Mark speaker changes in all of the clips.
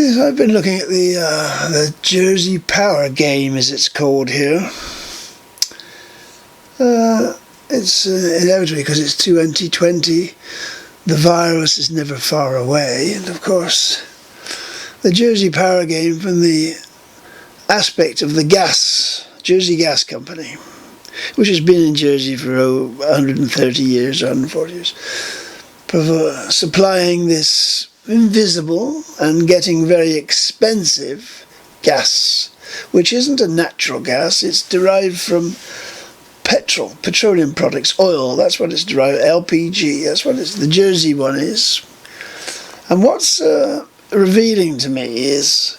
Speaker 1: Yes, I've been looking at the Jersey Power game, as it's called here. It's inevitably, because it's 2020, the virus is never far away, and of course the Jersey Power game, from the aspect of the Jersey Gas Company, which has been in Jersey for 130 years, 140 years, supplying this invisible and getting very expensive gas, which isn't a natural gas. It's derived from petroleum products, oil. That's what it's derived, LPG. That's what the Jersey one is. And what's revealing to me is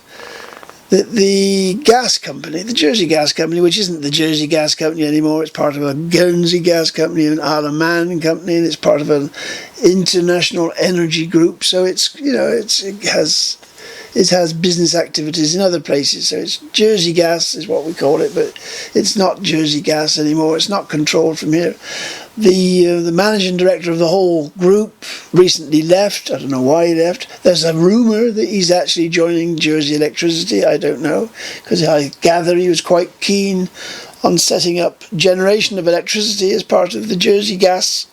Speaker 1: that the gas company, the Jersey Gas Company, which isn't the Jersey Gas Company anymore, it's part of a Guernsey Gas Company, an Isle of Man company, and it's part of an international energy group. So it has business activities in other places. So it's Jersey Gas is what we call it, but it's not Jersey Gas anymore. It's not controlled from here. The managing director of the whole group recently left. I don't know why he left. There's a rumour that he's actually joining Jersey Electricity. I don't know, because I gather he was quite keen on setting up generation of electricity as part of the Jersey Gas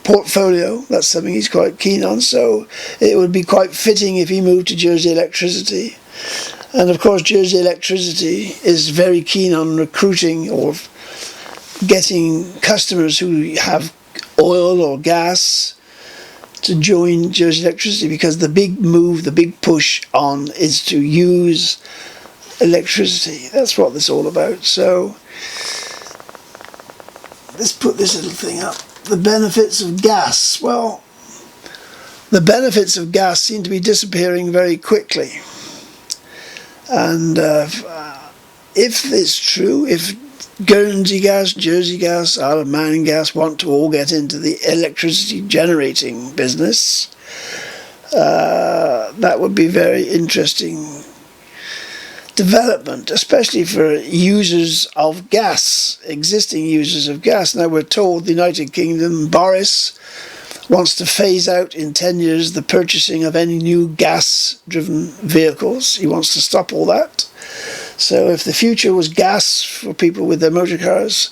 Speaker 1: portfolio. That's something he's quite keen on, so it would be quite fitting if he moved to Jersey Electricity. And of course Jersey Electricity is very keen on recruiting or getting customers who have oil or gas to join Jersey Electricity, because the big move, the big push on is to use electricity. That's what this is all about. So let's put this little thing up. The benefits of gas. Well, the benefits of gas seem to be disappearing very quickly. And if it's true, if Guernsey Gas, Jersey Gas, Isle of Man Gas want to all get into the electricity generating business, that would be very interesting development, especially for users of gas, existing users of gas. Now we're told the United Kingdom, Boris, wants to phase out in 10 years the purchasing of any new gas-driven vehicles. He wants to stop all that. So if the future was gas for people with their motor cars,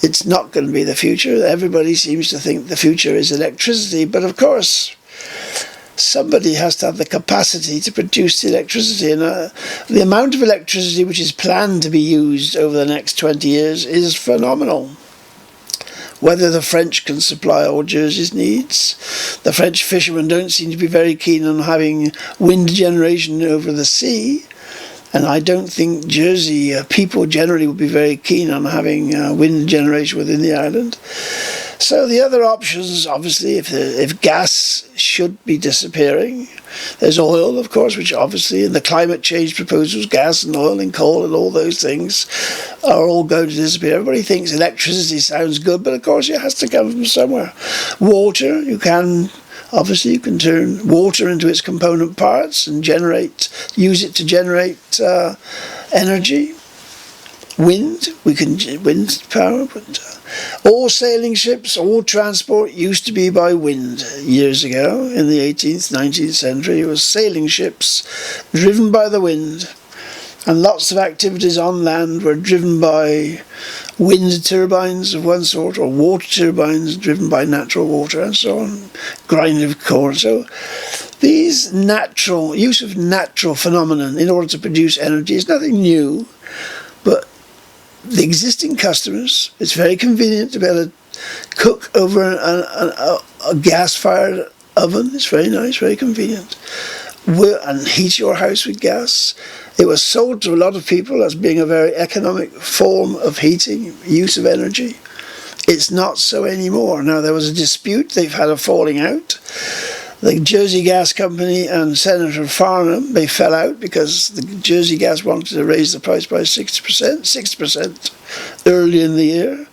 Speaker 1: it's not going to be the future. Everybody seems to think the future is electricity, but of course somebody has to have the capacity to produce the electricity, and the amount of electricity which is planned to be used over the next 20 years is phenomenal. Whether the French can supply all Jersey's needs. The French fishermen don't seem to be very keen on having wind generation over the sea, and I don't think Jersey people generally would be very keen on having wind generation within the island. So the other options, obviously, if gas should be disappearing, there's oil, of course, which obviously in the climate change proposals, gas and oil and coal and all those things are all going to disappear. Everybody thinks electricity sounds good, but of course it has to come from somewhere. Water, you can turn water into its component parts and use it to generate energy. Wind power. But, all sailing ships, all transport used to be by wind years ago. In the 18th, 19th century, it was sailing ships driven by the wind, and lots of activities on land were driven by wind turbines of one sort, or water turbines driven by natural water, and so on, grinding of corn. So these use of natural phenomenon in order to produce energy is nothing new, but the existing customers, it's very convenient to be able to cook over a gas-fired oven. It's very nice, very convenient. And heat your house with gas. It was sold to a lot of people as being a very economic form of heating, use of energy. It's not so anymore. Now, there was a dispute. They've had a falling out. The Jersey Gas Company and Senator Farnham, they fell out because the Jersey Gas wanted to raise the price by 6% early in the year,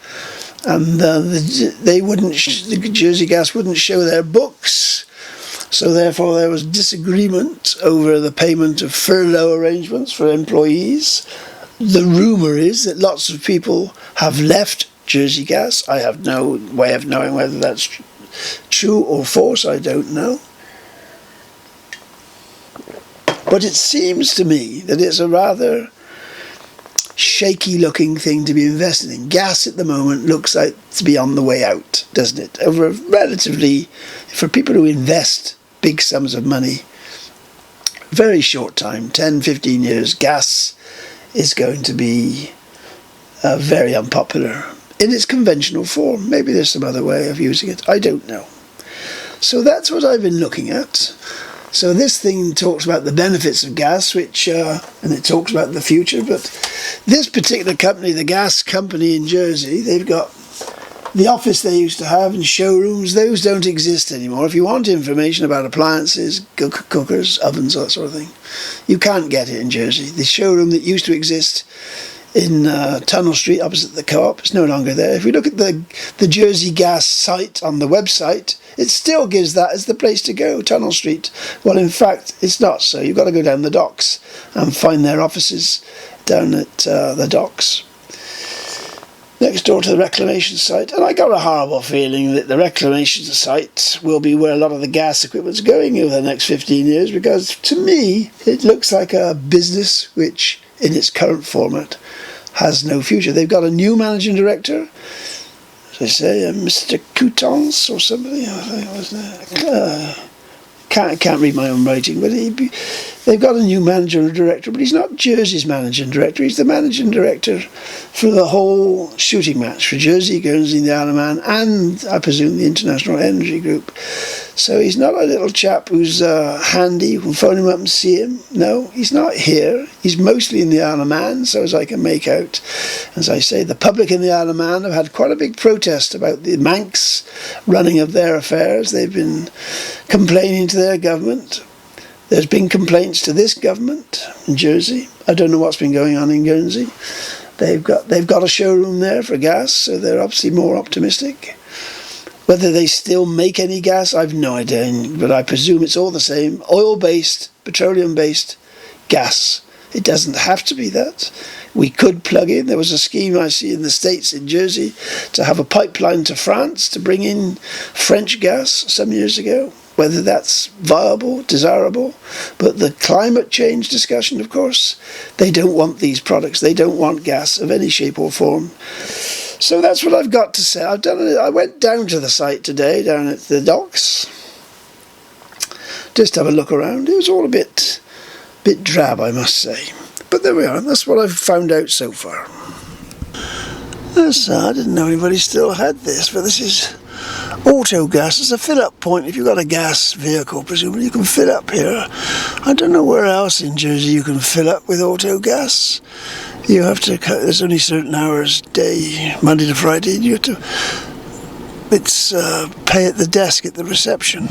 Speaker 1: and the Jersey Gas wouldn't show their books, so therefore there was disagreement over the payment of furlough arrangements for employees. The rumour is that lots of people have left Jersey Gas. I have no way of knowing whether that's true or false, I don't know. But it seems to me that it's a rather shaky looking thing to be invested in. Gas at the moment looks like to be on the way out, doesn't it? Over a relatively, for people who invest big sums of money, very short time, 10, 15 years, gas is going to be very unpopular in its conventional form. Maybe there's some other way of using it. I don't know. So that's what I've been looking at. So this thing talks about the benefits of gas, which and it talks about the future. But this particular company, the gas company in Jersey, they've got the office they used to have and showrooms. Those don't exist anymore. If you want information about appliances, cookers, ovens, that sort of thing, you can't get it in Jersey. The showroom that used to exist in Tunnel Street opposite the Co-op is no longer there. If we look at the Jersey Gas site on the website, it still gives that as the place to go, Tunnel Street. Well, in fact, it's not so. You've got to go down the docks and find their offices down at the docks, next door to the reclamation site. And I got a horrible feeling that the reclamation site will be where a lot of the gas equipment's going over the next 15 years, because to me, it looks like a business which, in its current format, has no future. They've got a new managing director, as I say, Mr. Coutance or somebody. I think it was can't read my own writing, but they've got a new managing director, but he's not Jersey's managing director. He's the managing director for the whole shooting match for Jersey, Guernsey, the Isle of Man, and I presume the International Energy Group. So he's not a little chap who's handy. You can phone him up and see him. No, he's not here. He's mostly in the Isle of Man, so as I can make out. As I say, the public in the Isle of Man have had quite a big protest about the Manx running of their affairs. They've been complaining to their government. There's been complaints to this government in Jersey. I don't know what's been going on in Guernsey. They've got a showroom there for gas, so they're obviously more optimistic. Whether they still make any gas, I've no idea, but I presume it's all the same. Oil-based, petroleum-based gas. It doesn't have to be that. We could plug in. There was a scheme I see in the States, in Jersey, to have a pipeline to France to bring in French gas some years ago. Whether that's viable, desirable. But the climate change discussion, of course, they don't want these products. They don't want gas of any shape or form. So that's what I've got to say. I went down to the site today, down at the docks, just to have a look around. It was all a bit drab, I must say. But there we are. That's what I've found out so far. I didn't know anybody still had this, but this is Autogas. It's a fill-up point. If you've got a gas vehicle, presumably you can fill up here. I don't know where else in Jersey you can fill up with Autogas. You have to, there's only certain hours a day, Monday to Friday, and you have to, it's pay at the desk at the reception,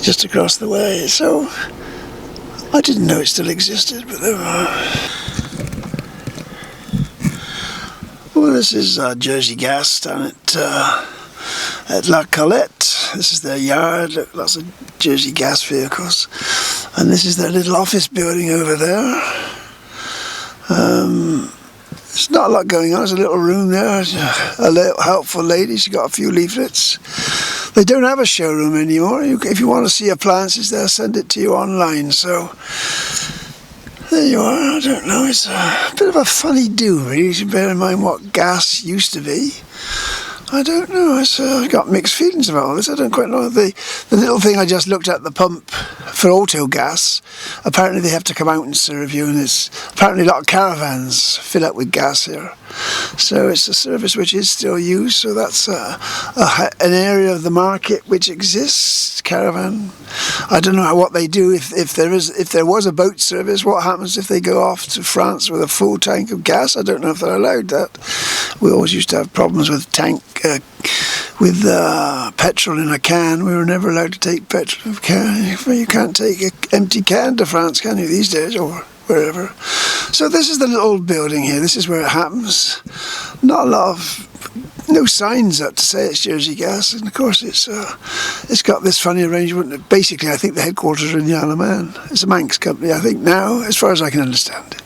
Speaker 1: just across the way. So, I didn't know it still existed, but there are. Well, this is Jersey Gas down at La Colette. This is their yard. Look, lots of Jersey Gas vehicles. And this is their little office building over there. There's not a lot going on. There's a little room there. A little helpful lady. She got a few leaflets. They don't have a showroom anymore. If you want to see appliances, they'll send it to you online. So there you are. I don't know. It's a bit of a funny do, really. You should bear in mind what gas used to be. I don't know. I've got mixed feelings about all this. I don't quite know. The little thing I just looked at, the pump for Autogas, apparently they have to come out and serve you, and it's apparently a lot of caravans fill up with gas here. So it's a service which is still used. So that's an area of the market which exists, caravan. I don't know what they do if there was a boat service. What happens if they go off to France with a full tank of gas? I don't know if they're allowed that. We always used to have problems with petrol in a can. We were never allowed to take petrol in a can. You can't take an empty can to France, can you, these days, or wherever. So this is the little building here. This is where it happens. Not a lot of, no signs up to say it's Jersey Gas, and of course it's got this funny arrangement that basically I think the headquarters are in the Isle of Man. It's a Manx company, I think, now, as far as I can understand.